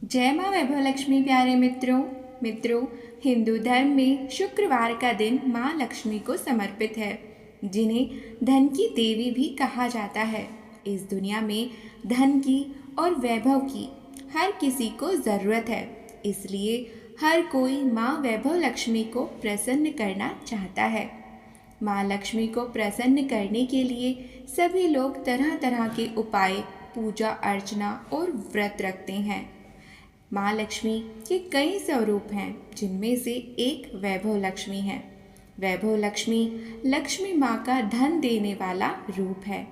जय माँ वैभव लक्ष्मी। प्यारे मित्रों, हिंदू धर्म में शुक्रवार का दिन माँ लक्ष्मी को समर्पित है, जिन्हें धन की देवी भी कहा जाता है। इस दुनिया में धन की और वैभव की हर किसी को ज़रूरत है, इसलिए हर कोई माँ वैभव लक्ष्मी को प्रसन्न करना चाहता है। माँ लक्ष्मी को प्रसन्न करने के लिए सभी लोग तरह तरह के उपाय, पूजा अर्चना और व्रत रखते हैं। माँ लक्ष्मी के कई स्वरूप हैं, जिनमें से एक वैभव लक्ष्मी है। वैभव लक्ष्मी लक्ष्मी माँ का धन देने वाला रूप है।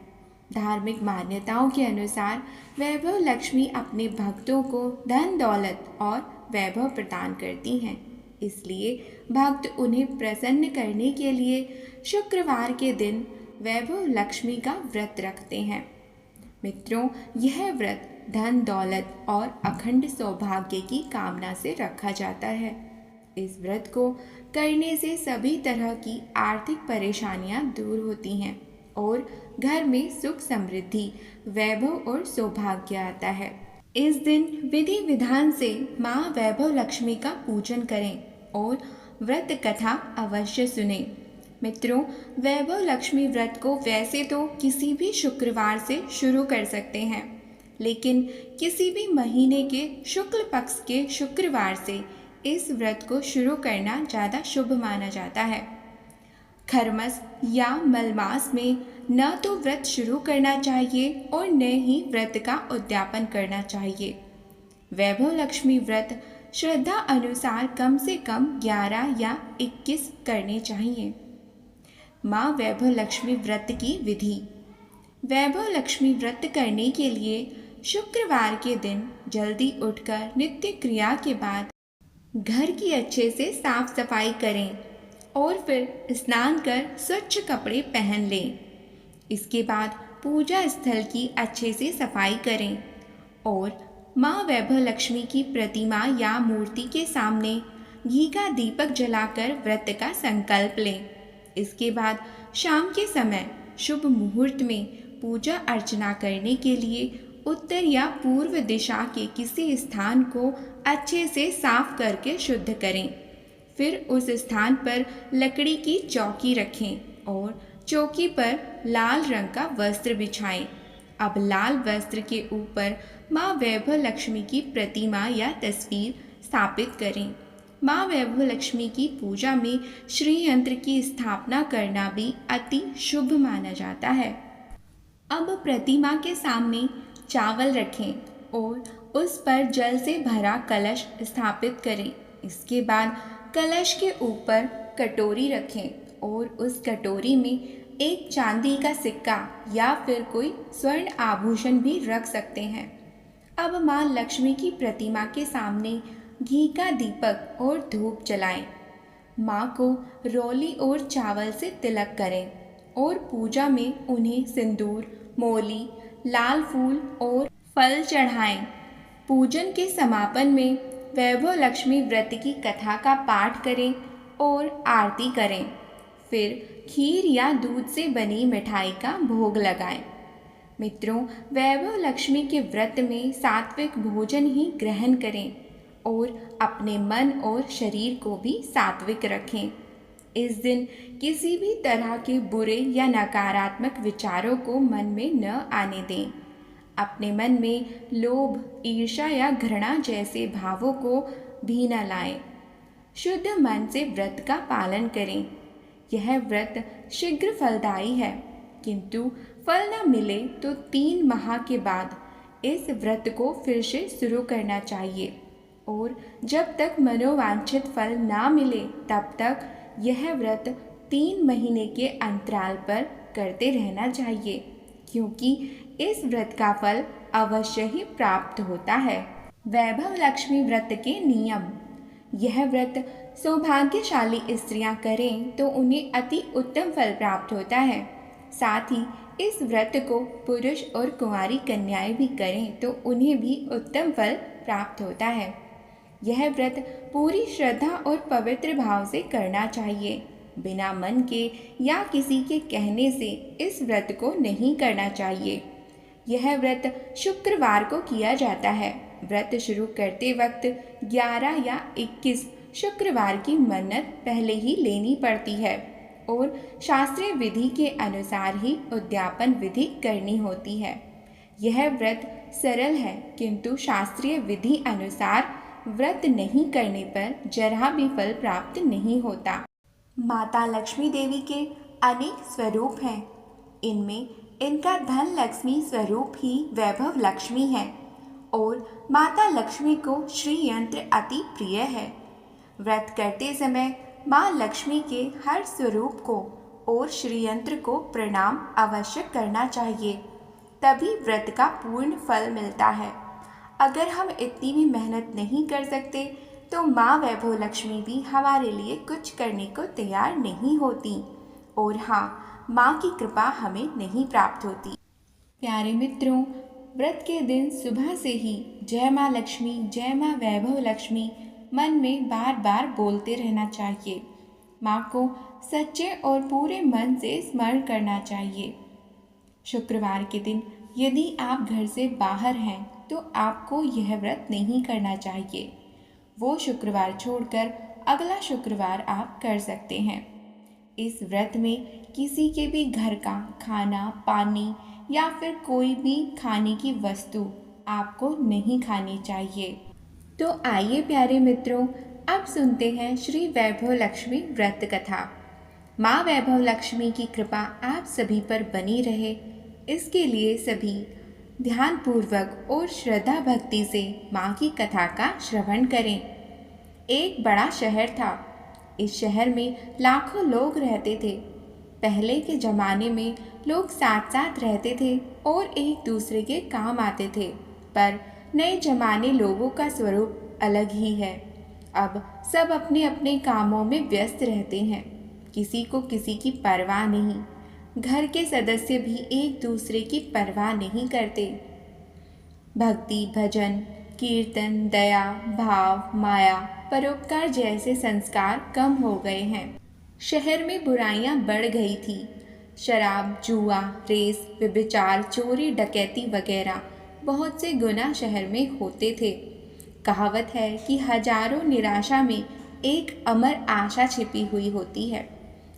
धार्मिक मान्यताओं के अनुसार वैभव लक्ष्मी अपने भक्तों को धन दौलत और वैभव प्रदान करती हैं, इसलिए भक्त उन्हें प्रसन्न करने के लिए शुक्रवार के दिन वैभव लक्ष्मी का व्रत रखते हैं। मित्रों, यह व्रत धन दौलत और अखंड सौभाग्य की कामना से रखा जाता है। इस व्रत को करने से सभी तरह की आर्थिक परेशानियां दूर होती हैं और घर में सुख समृद्धि, वैभव और सौभाग्य आता है। इस दिन विधि विधान से माँ वैभव लक्ष्मी का पूजन करें और व्रत कथा अवश्य सुनें। मित्रों, वैभव लक्ष्मी व्रत को वैसे तो किसी भी शुक्रवार से शुरू कर सकते हैं, लेकिन किसी भी महीने के शुक्ल पक्ष के शुक्रवार से इस व्रत को शुरू करना ज़्यादा शुभ माना जाता है। खरमस या मलमास में न तो व्रत शुरू करना चाहिए और न ही व्रत का उद्यापन करना चाहिए। वैभव लक्ष्मी व्रत श्रद्धा अनुसार कम से कम 11 या 21 करने चाहिए। माँ वैभव लक्ष्मी व्रत की विधि। वैभव लक्ष्मी व्रत करने के लिए शुक्रवार के दिन जल्दी उठकर नित्य क्रिया के बाद घर की अच्छे से साफ सफाई करें और फिर स्नान कर स्वच्छ कपड़े पहन लें। इसके बाद पूजा स्थल की अच्छे से सफाई करें और माँ वैभव लक्ष्मी की प्रतिमा या मूर्ति के सामने घी का दीपक जलाकर व्रत का संकल्प लें। इसके बाद शाम के समय शुभ मुहूर्त में पूजा अर्चना करने के लिए उत्तर या पूर्व दिशा के किसी स्थान को अच्छे से साफ करके शुद्ध करें। फिर उस स्थान पर लकड़ी की चौकी रखें और चौकी पर लाल रंग का वस्त्र बिछाएं। अब लाल वस्त्र के ऊपर माँ वैभव लक्ष्मी की प्रतिमा या तस्वीर स्थापित करें। माँ वैभव लक्ष्मी की पूजा में श्री यंत्र की स्थापना करना भी अति शुभ माना जाता है। अब प्रतिमा के सामने चावल रखें और उस पर जल से भरा कलश स्थापित करें। इसके बाद कलश के ऊपर कटोरी रखें और उस कटोरी में एक चांदी का सिक्का या फिर कोई स्वर्ण आभूषण भी रख सकते हैं। अब माँ लक्ष्मी की प्रतिमा के सामने घी का दीपक और धूप जलाएं। माँ को रोली और चावल से तिलक करें और पूजा में उन्हें सिंदूर, मौली, लाल फूल और फल चढ़ाएं। पूजन के समापन में वैभव लक्ष्मी व्रत की कथा का पाठ करें और आरती करें। फिर खीर या दूध से बनी मिठाई का भोग लगाएं। मित्रों, वैभव लक्ष्मी के व्रत में सात्विक भोजन ही ग्रहण करें और अपने मन और शरीर को भी सात्विक रखें। इस दिन किसी भी तरह के बुरे या नकारात्मक विचारों को मन में न आने दें। अपने मन में लोभ, ईर्ष्या या घृणा जैसे भावों को भी न लाएं। शुद्ध मन से व्रत का पालन करें। यह व्रत शीघ्र फलदायी है, किंतु फल न मिले तो 3 माह के बाद इस व्रत को फिर से शुरू करना चाहिए और जब तक मनोवांछित फल ना मिले तब तक यह व्रत 3 महीने के अंतराल पर करते रहना चाहिए, क्योंकि इस व्रत का फल अवश्य ही प्राप्त होता है। वैभव लक्ष्मी व्रत के नियम। यह व्रत सौभाग्यशाली स्त्रियां करें तो उन्हें अति उत्तम फल प्राप्त होता है। साथ ही इस व्रत को पुरुष और कुंवारी कन्याएं भी करें तो उन्हें भी उत्तम फल प्राप्त होता है। यह व्रत पूरी श्रद्धा और पवित्र भाव से करना चाहिए। बिना मन के या किसी के कहने से इस व्रत को नहीं करना चाहिए। यह व्रत शुक्रवार को किया जाता है। व्रत शुरू करते वक्त 11 या 21 शुक्रवार की मन्नत पहले ही लेनी पड़ती है और शास्त्रीय विधि के अनुसार ही उद्यापन विधि करनी होती है। यह व्रत सरल है, किंतु शास्त्रीय विधि अनुसार व्रत नहीं करने पर जरा भी फल प्राप्त नहीं होता। माता लक्ष्मी देवी के अनेक स्वरूप हैं। इनमें इनका धन लक्ष्मी स्वरूप ही वैभव लक्ष्मी है और माता लक्ष्मी को श्री यंत्र अति प्रिय है। व्रत करते समय माँ लक्ष्मी के हर स्वरूप को और श्री यंत्र को प्रणाम अवश्य करना चाहिए, तभी व्रत का पूर्ण फल मिलता है। अगर हम इतनी भी मेहनत नहीं कर सकते तो माँ वैभव लक्ष्मी भी हमारे लिए कुछ करने को तैयार नहीं होती और हाँ, माँ की कृपा हमें नहीं प्राप्त होती। प्यारे मित्रों, व्रत के दिन सुबह से ही जय माँ लक्ष्मी, जय माँ वैभव लक्ष्मी मन में बार बार बोलते रहना चाहिए। माँ को सच्चे और पूरे मन से स्मरण करना चाहिए। शुक्रवार के दिन यदि आप घर से बाहर हैं तो आपको यह व्रत नहीं करना चाहिए। वो शुक्रवार छोड़कर अगला शुक्रवार आप कर सकते हैं। इस व्रत में किसी के भी घर का खाना, पानी या फिर कोई भी खाने की वस्तु आपको नहीं खानी चाहिए। तो आइए प्यारे मित्रों, अब सुनते हैं श्री वैभव लक्ष्मी व्रत कथा। माँ वैभव लक्ष्मी की कृपा आप सभी पर बनी रहे, इसके लिए सभी ध्यानपूर्वक और श्रद्धा भक्ति से माँ की कथा का श्रवण करें। एक बड़ा शहर था। इस शहर में लाखों लोग रहते थे। पहले के ज़माने में लोग साथ साथ रहते थे और एक दूसरे के काम आते थे, पर नए ज़माने लोगों का स्वरूप अलग ही है। अब सब अपने अपने कामों में व्यस्त रहते हैं, किसी को किसी की परवाह नहीं। घर के सदस्य भी एक दूसरे की परवाह नहीं करते। भक्ति, भजन, कीर्तन, दया, भाव, माया, परोपकार जैसे संस्कार कम हो गए हैं। शहर में बुराइयां बढ़ गई थी। शराब, जुआ, रेस, व्यभिचार, चोरी, डकैती वगैरह बहुत से गुनाह शहर में होते थे। कहावत है कि हजारों निराशा में एक अमर आशा छिपी हुई होती है।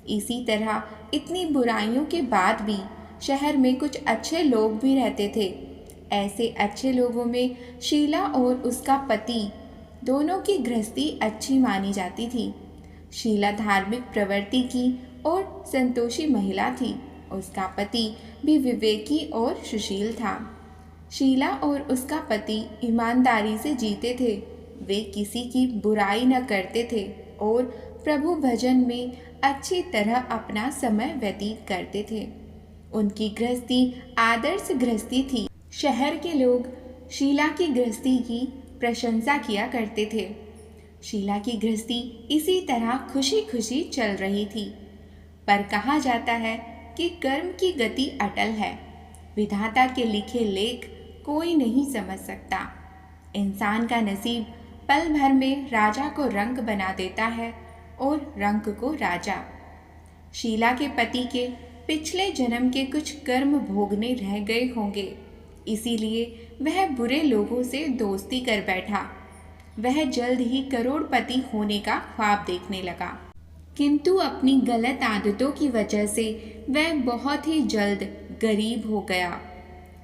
इसी तरह इतनी बुराइयों के बाद भी शहर में कुछ अच्छे लोग भी रहते थे। ऐसे अच्छे लोगों में शीला और उसका पति दोनों की गृहस्थी अच्छी मानी जाती थी। शीला धार्मिक प्रवृत्ति की और संतोषी महिला थी। उसका पति भी विवेकी और सुशील था। शीला और उसका पति ईमानदारी से जीते थे। वे किसी की बुराई न करते थे और प्रभु भजन में अच्छी तरह अपना समय व्यतीत करते थे। उनकी गृहस्थी आदर्श गृहस्थी थी। शहर के लोग शीला की गृहस्थी की प्रशंसा किया करते थे। शीला की गृहस्थी इसी तरह खुशी खुशी चल रही थी। पर कहा जाता है कि कर्म की गति अटल है। विधाता के लिखे लेख कोई नहीं समझ सकता। इंसान का नसीब पल भर में राजा को रंक बना देता है और रंक को राजा। शीला के पति के पिछले जन्म के कुछ कर्म भोगने रह गए होंगे, इसीलिए वह बुरे लोगों से दोस्ती कर बैठा। वह जल्द ही करोड़पति होने का ख्वाब देखने लगा, किंतु अपनी गलत आदतों की वजह से वह बहुत ही जल्द गरीब हो गया,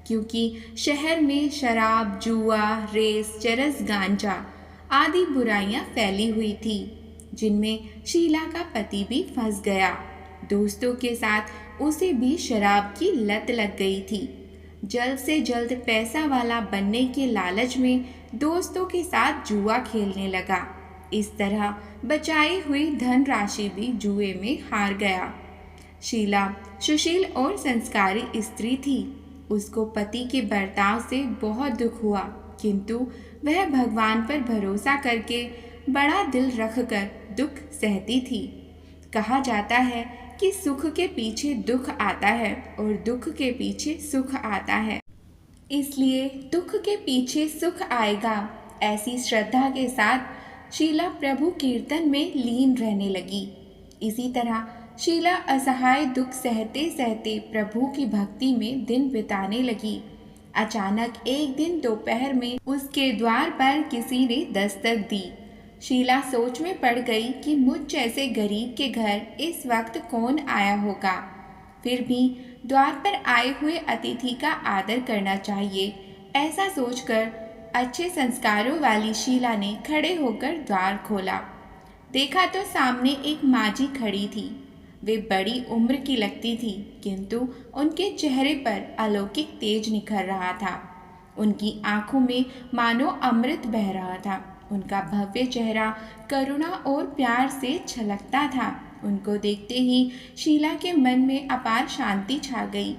क्योंकि शहर में शराब, जुआ, रेस, चरस, गांजा आदि बुराइयां फैली हुई थी, जिनमें शीला का पति भी फंस गया। दोस्तों के साथ उसे भी शराब की लत लग गई थी। जल्द से जल्द पैसा वाला बनने के लालच में दोस्तों के साथ जुआ खेलने लगा। इस तरह बचाई हुई धनराशि भी जुए में हार गया। शीला सुशील और संस्कारी स्त्री थी। उसको पति के बर्ताव से बहुत दुख हुआ, किंतु वह भगवान पर भरोसा करके बड़ा दिल रखकर दुख सहती थी। कहा जाता है कि सुख के पीछे दुख आता है और दुख के पीछे सुख आता है, इसलिए दुख के पीछे सुख आएगा, ऐसी श्रद्धा के साथ शीला प्रभु कीर्तन में लीन रहने लगी। इसी तरह शीला असहाय दुख सहते सहते प्रभु की भक्ति में दिन बिताने लगी। अचानक एक दिन दोपहर में उसके द्वार पर किसी ने दस्तक दी। शीला सोच में पड़ गई कि मुझ जैसे गरीब के घर इस वक्त कौन आया होगा। फिर भी द्वार पर आए हुए अतिथि का आदर करना चाहिए, ऐसा सोचकर अच्छे संस्कारों वाली शीला ने खड़े होकर द्वार खोला। देखा तो सामने एक माँझी खड़ी थी। वे बड़ी उम्र की लगती थी, किंतु उनके चेहरे पर अलौकिक तेज निखर रहा था। उनकी आंखों में मानो अमृत बह रहा था। उनका भव्य चेहरा करुणा और प्यार से छलकता था। उनको देखते ही शीला के मन में अपार शांति छा गई।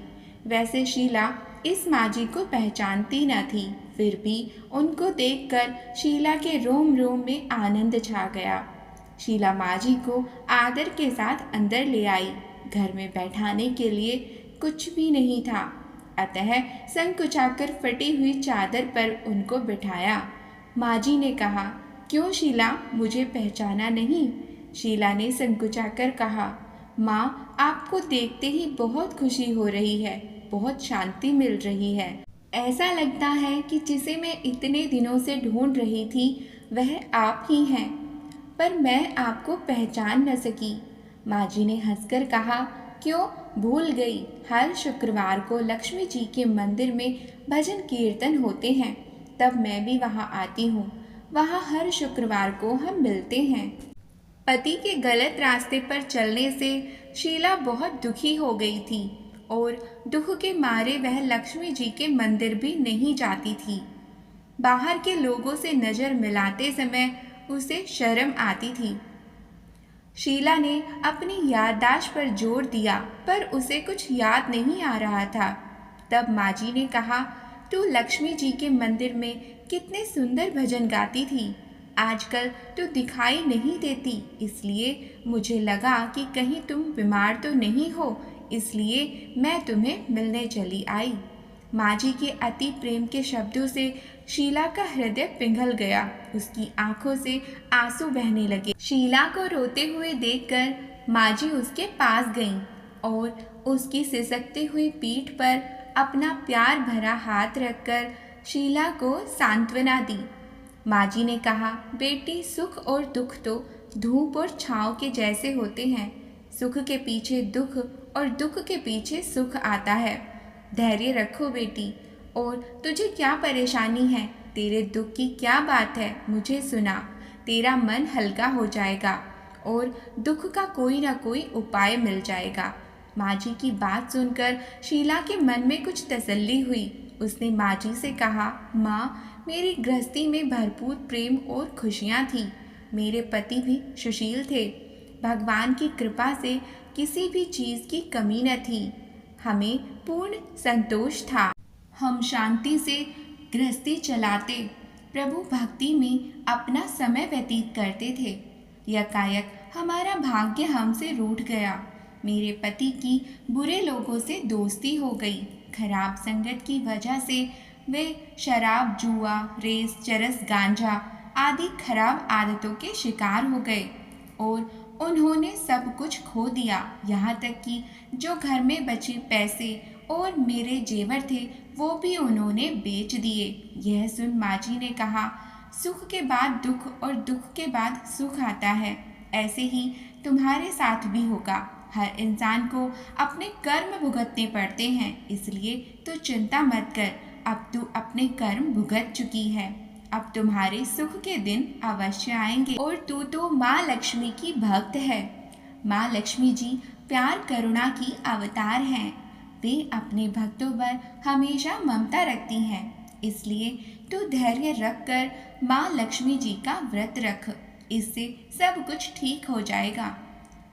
वैसे शीला इस माँझी को पहचानती न थी, फिर भी उनको देखकर शीला के रोम रोम में आनंद छा गया। शीला माँझी को आदर के साथ अंदर ले आई। घर में बैठाने के लिए कुछ भी नहीं था, अतः संकुचाकर फटी हुई चादर पर उनको बिठाया। माँझी ने कहा, क्यों शीला, मुझे पहचाना नहीं? शीला ने संकुचाकर कहा, माँ, आपको देखते ही बहुत खुशी हो रही है, बहुत शांति मिल रही है। ऐसा लगता है कि जिसे मैं इतने दिनों से ढूंढ रही थी वह आप ही हैं, पर मैं आपको पहचान न सकी। माँझी ने हंसकर कहा, क्यों भूल गई? हर शुक्रवार को लक्ष्मी जी के मंदिर में भजन कीर्तन होते हैं, तब मैं भी वहाँ आती हूँ। वहाँ हर शुक्रवार को हम मिलते हैं। पति के गलत रास्ते पर चलने से शीला बहुत दुखी हो गई थी और दुख के मारे वह लक्ष्मी जी के मंदिर भी नहीं जाती थी। बाहर के लोगों से नज़र मिलाते समय उसे शर्म आती थी। शीला ने अपनी याददाश्त पर जोर दिया, पर उसे कुछ याद नहीं आ रहा था। तब माँझी ने कहा, तू लक्ष्मी जी के मंदिर में कितने सुंदर भजन गाती थी, आजकल तो दिखाई नहीं देती, इसलिए मुझे लगा कि कहीं तुम बीमार तो नहीं हो, इसलिए मैं तुम्हें मिलने चली आई। माँझी के अति प्रेम के शब्दों से शीला का हृदय पिघल गया। उसकी आंखों से आंसू बहने लगे। शीला को रोते हुए देखकर माँझी उसके पास गई और उसकी सिसकती हुई पीठ पर अपना प्यार भरा हाथ रखकर शीला को सांत्वना दी। माँझी ने कहा, बेटी, सुख और दुख तो धूप और छाँव के जैसे होते हैं। सुख के पीछे दुख और दुख के पीछे सुख आता है। धैर्य रखो बेटी। और तुझे क्या परेशानी है? तेरे दुख की क्या बात है? मुझे सुना, तेरा मन हल्का हो जाएगा और दुख का कोई ना कोई उपाय मिल जाएगा। माँझी की बात सुनकर शीला के मन में कुछ तसल्ली हुई। उसने माँझी से कहा, माँ, मेरी गृहस्थी में भरपूर प्रेम और खुशियाँ थीं। मेरे पति भी सुशील थे। भगवान की कृपा से किसी भी चीज़ की कमी न थी। हमें पूर्ण संतोष था। हम शांति से गृहस्थी चलाते, प्रभु भक्ति में अपना समय व्यतीत करते थे। यकायक हमारा भाग्य हमसे रूठ गया। मेरे पति की बुरे लोगों से दोस्ती हो गई। खराब संगत की वजह से वे शराब, जुआ, रेस, चरस, गांजा आदि खराब आदतों के शिकार हो गए और उन्होंने सब कुछ खो दिया। यहाँ तक कि जो घर में बचे पैसे और मेरे जेवर थे वो भी उन्होंने बेच दिए। यह सुन माँझी ने कहा, सुख के बाद दुख और दुख के बाद सुख आता है। ऐसे ही तुम्हारे साथ भी होगा। हर इंसान को अपने कर्म भुगतने पड़ते हैं, इसलिए तो चिंता मत कर। अब तू अपने कर्म भुगत चुकी है। अब तुम्हारे सुख के दिन अवश्य आएंगे। और तू तो माँ लक्ष्मी की भक्त है। माँ लक्ष्मी जी प्यार करुणा की अवतार हैं। वे अपने भक्तों पर हमेशा ममता रखती हैं। इसलिए तू धैर्य रखकर माँ लक्ष्मी जी का व्रत रख, इससे सब कुछ ठीक हो जाएगा।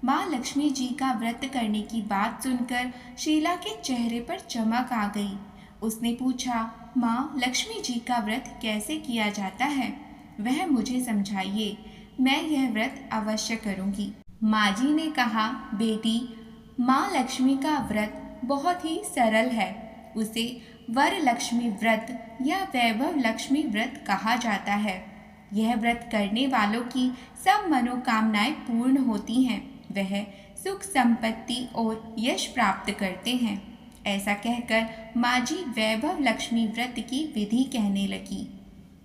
माँ लक्ष्मी जी का व्रत करने की बात सुनकर शीला के चेहरे पर चमक आ गई। उसने पूछा, माँ, लक्ष्मी जी का व्रत कैसे किया जाता है? वह मुझे समझाइए, मैं यह व्रत अवश्य करूँगी। माँझी ने कहा, बेटी, माँ लक्ष्मी का व्रत बहुत ही सरल है। उसे वर लक्ष्मी व्रत या वैभव लक्ष्मी व्रत कहा जाता है। यह व्रत करने वालों की सब मनोकामनाएं पूर्ण होती हैं। वह सुख, संपत्ति और यश प्राप्त करते हैं। ऐसा कहकर माँ जी वैभव लक्ष्मी व्रत की विधि कहने लगी।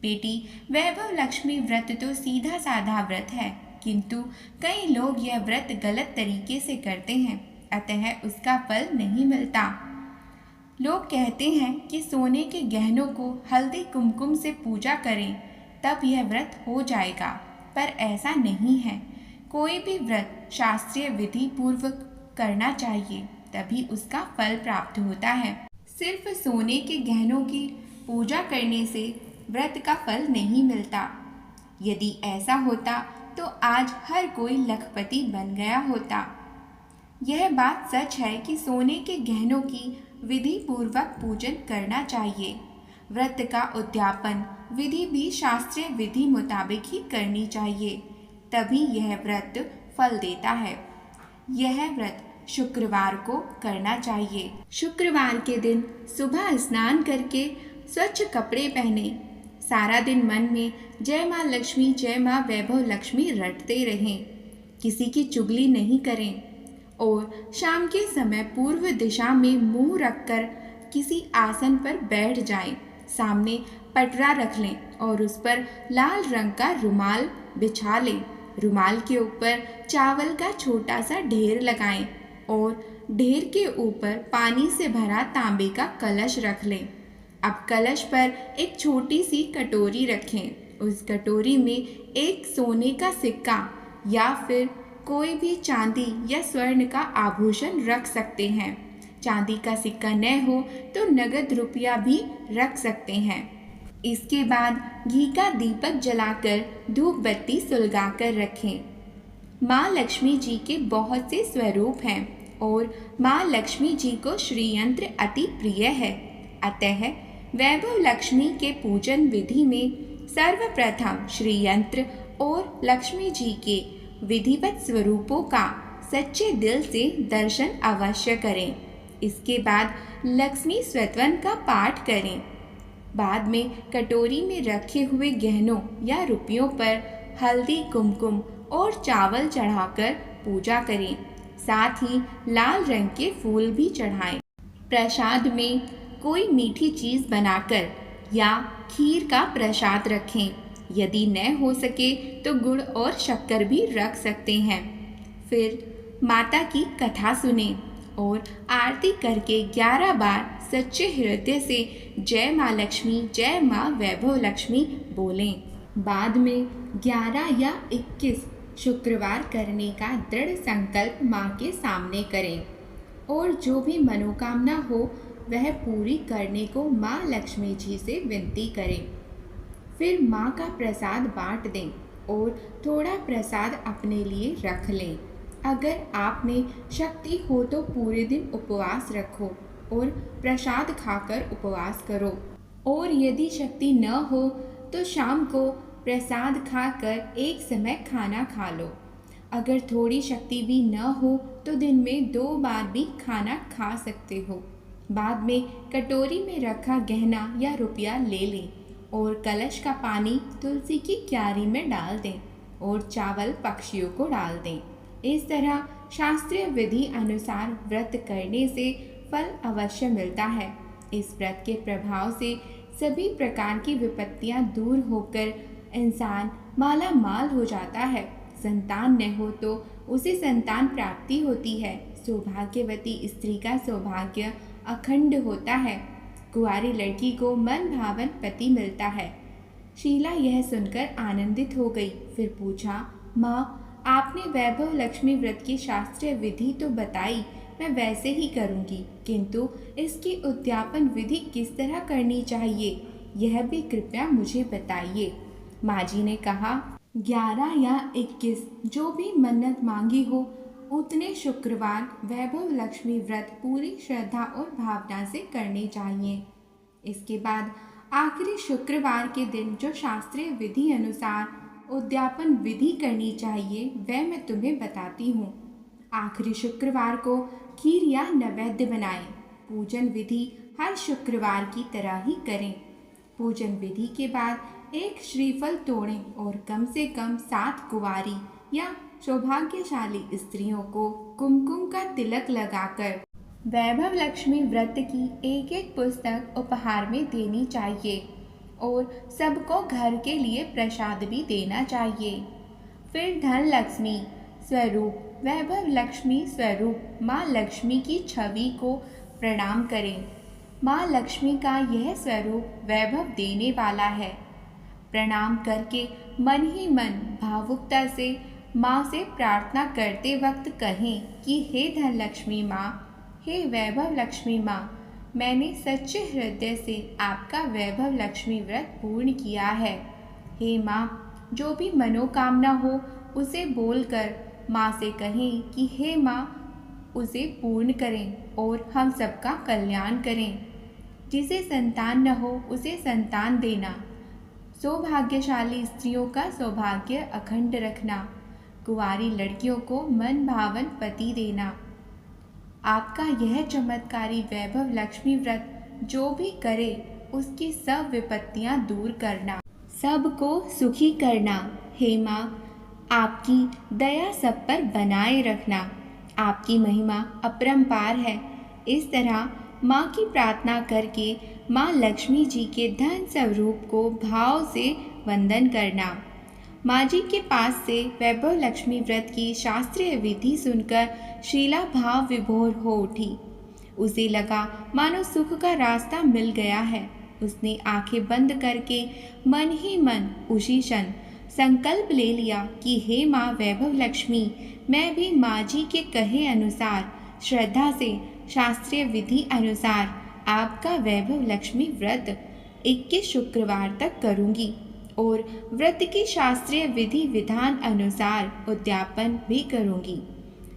बेटी, वैभव लक्ष्मी व्रत तो सीधा साधा व्रत है, किंतु कई लोग यह व्रत गलत तरीके से करते हैं, अतः उसका फल नहीं मिलता। लोग कहते हैं कि सोने के गहनों को हल्दी कुमकुम से पूजा करें तब यह व्रत हो जाएगा, पर ऐसा नहीं है। कोई भी व्रत शास्त्रीय विधि पूर्वक करना चाहिए, तभी उसका फल प्राप्त होता है। सिर्फ सोने के गहनों की पूजा करने से व्रत का फल नहीं मिलता। यदि ऐसा होता तो आज हर कोई लखपति बन गया होता। यह बात सच है कि सोने के गहनों की विधि पूर्वक पूजन करना चाहिए। व्रत का उद्यापन विधि भी शास्त्रीय विधि मुताबिक ही करनी चाहिए, तभी यह व्रत फल देता है। यह व्रत शुक्रवार को करना चाहिए। शुक्रवार के दिन सुबह स्नान करके स्वच्छ कपड़े पहने, सारा दिन मन में जय माँ लक्ष्मी जय माँ वैभव लक्ष्मी रटते रहें, किसी की चुगली नहीं करें और शाम के समय पूर्व दिशा में मुंह रखकर किसी आसन पर बैठ जाएं। सामने पटरा रख लें और उस पर लाल रंग का रुमाल बिछा लें। रुमाल के ऊपर चावल का छोटा सा ढेर लगाएं और ढेर के ऊपर पानी से भरा तांबे का कलश रख लें। अब कलश पर एक छोटी सी कटोरी रखें। उस कटोरी में एक सोने का सिक्का या फिर कोई भी चांदी या स्वर्ण का आभूषण रख सकते हैं। चांदी का सिक्का न हो तो नगद रुपया भी रख सकते हैं। इसके बाद घी का दीपक जलाकर धूप बत्ती सुलगाकर रखें। माँ लक्ष्मी जी के बहुत से स्वरूप हैं और माँ लक्ष्मी जी को श्रीयंत्र अति प्रिय है, अतः वैभव लक्ष्मी के पूजन विधि में सर्वप्रथम श्रीयंत्र और लक्ष्मी जी के विधिवत स्वरूपों का सच्चे दिल से दर्शन अवश्य करें। इसके बाद लक्ष्मी स्तवन का पाठ करें। बाद में कटोरी में रखे हुए गहनों या रुपयों पर हल्दी कुमकुम और चावल चढ़ाकर पूजा करें। साथ ही लाल रंग के फूल भी चढ़ाएं। प्रसाद में कोई मीठी चीज़ बनाकर या खीर का प्रसाद रखें। यदि न हो सके तो गुड़ और शक्कर भी रख सकते हैं। फिर माता की कथा सुनें और आरती करके 11 बार सच्चे हृदय से जय माँ लक्ष्मी जय माँ वैभव लक्ष्मी बोलें। बाद में 11 या 21 शुक्रवार करने का दृढ़ संकल्प माँ के सामने करें और जो भी मनोकामना हो वह पूरी करने को माँ लक्ष्मी जी से विनती करें। फिर माँ का प्रसाद बांट दें और थोड़ा प्रसाद अपने लिए रख लें। अगर आप में शक्ति हो तो पूरे दिन उपवास रखो और प्रसाद खाकर उपवास करो, और यदि शक्ति न हो तो शाम को प्रसाद खाकर एक समय खाना खा लो। अगर थोड़ी शक्ति भी न हो तो दिन में 2 बार भी खाना खा सकते हो। बाद में कटोरी में रखा गहना या रुपया ले लें और कलश का पानी तुलसी की क्यारी में डाल दें और चावल पक्षियों को डाल दें। इस तरह शास्त्रीय विधि अनुसार व्रत करने से फल अवश्य मिलता है। इस व्रत के प्रभाव से सभी प्रकार की विपत्तियां दूर होकर इंसान माला माल हो जाता है। संतान न हो तो उसे संतान प्राप्ति होती है। सौभाग्यवती स्त्री का सौभाग्य अखंड होता है। कुंवारी लड़की को मन भावन पति मिलता है। शीला यह सुनकर आनंदित हो गई। फिर पूछा, माँ, आपने वैभव लक्ष्मी व्रत की शास्त्रीय विधि तो बताई, मैं वैसे ही करूँगी, किंतु इसकी उद्यापन विधि किस तरह करनी चाहिए, यह भी कृपया मुझे बताइए। माँ जी ने कहा, 11 या 21 जो भी मन्नत मांगी हो उतने शुक्रवार वैभव लक्ष्मी व्रत पूरी श्रद्धा और भावना से करने चाहिए। इसके बाद आखिरी शुक्रवार के दिन जो शास्त्रीय विधि अनुसार उद्यापन विधि करनी चाहिए वह मैं तुम्हें बताती हूँ। आखिरी शुक्रवार को खीर या नैवेद्य बनाएं। पूजन विधि हर शुक्रवार की तरह ही करें। पूजन विधि के बाद एक श्रीफल तोड़ें और कम से कम 7 कुंवारी या सौभाग्यशाली स्त्रियों को कुमकुम का तिलक लगाकर वैभव लक्ष्मी व्रत की एक एक पुस्तक उपहार में देनी चाहिए और सबको घर के लिए प्रसाद भी देना चाहिए। फिर धन लक्ष्मी स्वरूप वैभव लक्ष्मी स्वरूप माँ लक्ष्मी की छवि को प्रणाम करें। माँ लक्ष्मी का यह स्वरूप वैभव देने वाला है। प्रणाम करके मन ही मन भावुकता से माँ से प्रार्थना करते वक्त कहें कि हे धन लक्ष्मी माँ, हे वैभव लक्ष्मी माँ, मैंने सच्चे हृदय से आपका वैभव लक्ष्मी व्रत पूर्ण किया है। हे माँ, जो भी मनोकामना हो उसे बोलकर माँ से कहें कि हे माँ, उसे पूर्ण करें और हम सबका कल्याण करें। जिसे संतान न हो उसे संतान देना, सौभाग्यशाली स्त्रियों का सौभाग्य अखंड रखना, कुंवारी लड़कियों को मन भावन पति देना। आपका यह चमत्कारी वैभव लक्ष्मी व्रत जो भी करे उसकी सब विपत्तियां दूर करना, सबको सुखी करना। हे माँ, आपकी दया सब पर बनाए रखना। आपकी महिमा अपरंपार है। इस तरह माँ की प्रार्थना करके माँ लक्ष्मी जी के धन स्वरूप को भाव से वंदन करना। माँ जी के पास से वैभव लक्ष्मी व्रत की शास्त्रीय विधि सुनकर शीला भाव विभोर हो उठी। उसे लगा मानो सुख का रास्ता मिल गया है। उसने आंखें बंद करके मन ही मन उसी क्षण संकल्प ले लिया कि हे माँ वैभव लक्ष्मी, मैं भी माँ जी के कहे अनुसार श्रद्धा से शास्त्रीय विधि अनुसार आपका वैभव लक्ष्मी व्रत 21 शुक्रवार तक करूँगी और व्रत की शास्त्रीय विधि विधान अनुसार उद्यापन भी करूँगी।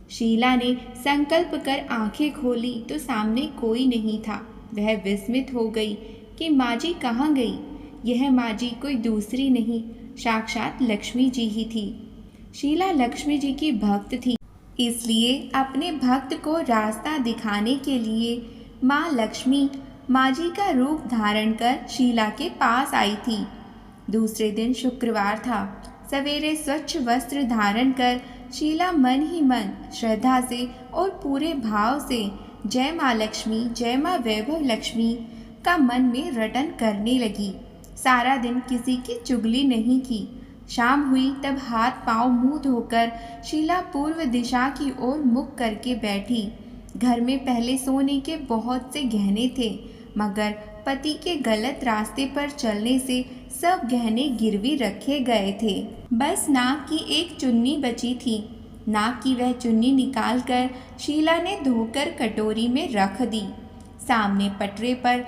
शीला ने संकल्प कर आंखें खोली तो सामने कोई नहीं था। वह विस्मित हो गई कि माँ जी कहाँ गई। यह माँ जी कोई दूसरी नहीं, साक्षात लक्ष्मी जी ही थी। शीला लक्ष्मी जी की भक्त थी, इसलिए अपने भक्त को रास्ता दिखाने के लिए माँ लक्ष्मी माँ जी का रूप धारण कर शीला के पास आई थी। दूसरे दिन शुक्रवार था। सवेरे स्वच्छ वस्त्र धारण कर शीला मन ही मन श्रद्धा से और पूरे भाव से जय माँ लक्ष्मी, जय माँ वैभव लक्ष्मी का मन में रटन करने लगी। सारा दिन किसी की चुगली नहीं की। शाम हुई तब हाथ पांव मुंह धोकर शीला पूर्व दिशा की ओर मुख करके बैठी। घर में पहले सोने के बहुत से गहने थे, मगर पति के गलत रास्ते पर चलने से सब गहने गिरवी रखे गए थे। बस नाक की एक चुन्नी बची थी। नाक की वह चुन्नी निकालकर शीला ने धोकर कटोरी में रख दी। सामने पटरे पर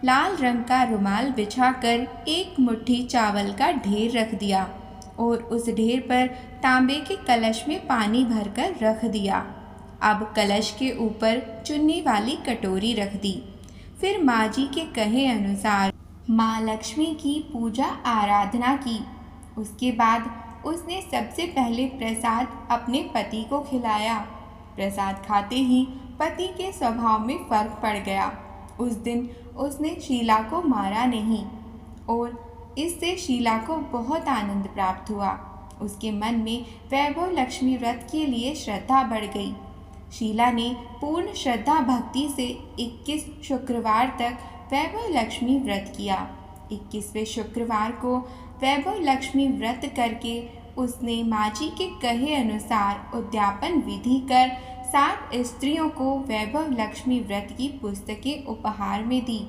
लाल रंग का रुमाल बिछाकर एक मुट्ठी चावल का ढेर रख दिया और उस ढेर पर तांबे के कलश में पानी भरकर रख दिया। अब कलश के ऊपर चुन्नी वाली कटोरी रख दी। फिर माँ जी के कहे अनुसार माँ लक्ष्मी की पूजा आराधना की। उसके बाद उसने सबसे पहले प्रसाद अपने पति को खिलाया। प्रसाद खाते ही पति के स्वभाव में फर्क पड़ गया। उस दिन उसने शीला को मारा नहीं और इससे शीला को बहुत आनंद प्राप्त हुआ। उसके मन में वैभव लक्ष्मी व्रत के लिए श्रद्धा बढ़ गई। शीला ने पूर्ण श्रद्धा भक्ति से 21 शुक्रवार तक वैभव लक्ष्मी व्रत किया। 21वें शुक्रवार को वैभव लक्ष्मी व्रत करके उसने माँ जी के कहे अनुसार उद्यापन विधि कर 7 स्त्रियों को वैभव लक्ष्मी व्रत की पुस्तकें उपहार में दी।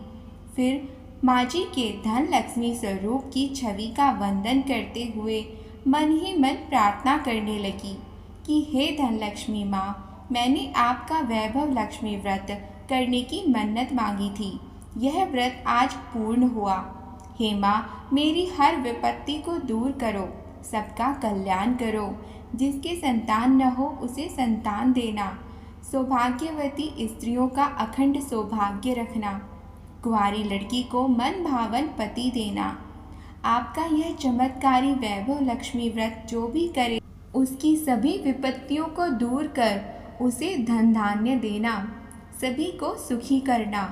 फिर माँ जी के धन लक्ष्मी स्वरूप की छवि का वंदन करते हुए मन ही मन प्रार्थना करने लगी कि हे धन लक्ष्मी माँ, मैंने आपका वैभव लक्ष्मी व्रत करने की मन्नत मांगी थी। यह व्रत आज पूर्ण हुआ। हे माँ, मेरी हर विपत्ति को दूर करो, सबका कल्याण करो। जिसके संतान न हो उसे संतान देना, सौभाग्यवती स्त्रियों का अखंड सौभाग्य रखना, कुंवारी लड़की को मन भावन पति देना। आपका यह चमत्कारी वैभव लक्ष्मी व्रत जो भी करे उसकी सभी विपत्तियों को दूर कर उसे धन धान्य देना, सभी को सुखी करना।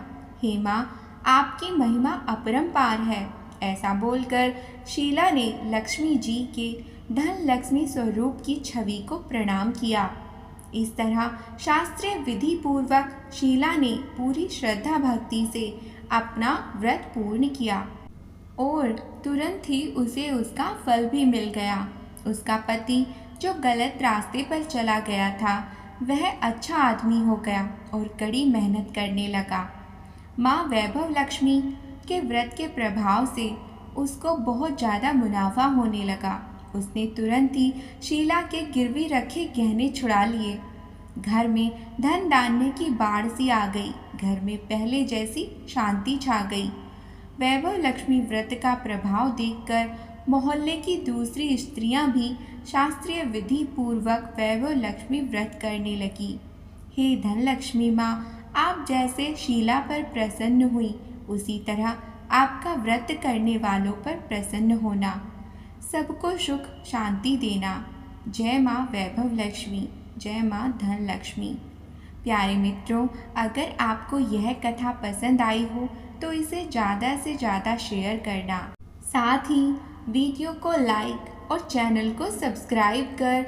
हे माँ, आपकी महिमा अपरंपार है। ऐसा बोलकर शीला ने लक्ष्मी जी के धन लक्ष्मी स्वरूप की छवि को प्रणाम किया। इस तरह शास्त्रीय विधि पूर्वक शीला ने पूरी श्रद्धा भक्ति से अपना व्रत पूर्ण किया और तुरंत ही उसे उसका फल भी मिल गया। उसका पति जो गलत रास्ते पर चला गया था वह अच्छा आदमी हो गया और कड़ी मेहनत करने लगा। माँ वैभव लक्ष्मी के व्रत के प्रभाव से उसको बहुत ज़्यादा मुनाफा होने लगा। उसने तुरंत ही शीला के गिरवी रखे गहने छुड़ा लिए। घर में धन दान्य की बाढ़ सी आ गई। घर में पहले जैसी शांति छा गई। वैभव लक्ष्मी व्रत का प्रभाव देखकर मोहल्ले की दूसरी स्त्रियां भी शास्त्रीय विधि पूर्वक वैभव लक्ष्मी व्रत करने लगी। हे धन लक्ष्मी माँ, आप जैसे शीला पर प्रसन्न हुई उसी तरह आपका व्रत करने वालों पर प्रसन्न होना, सबको सुख शांति देना। जय माँ वैभव लक्ष्मी, जय माँ धन लक्ष्मी। प्यारे मित्रों, अगर आपको यह कथा पसंद आई हो तो इसे ज़्यादा से ज़्यादा शेयर करना, साथ ही वीडियो को लाइक और चैनल को सब्सक्राइब कर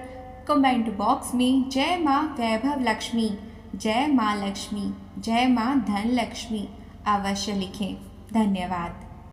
कमेंट बॉक्स में जय माँ वैभव लक्ष्मी, जय माँ लक्ष्मी, जय माँ धन लक्ष्मी अवश्य लिखें। धन्यवाद।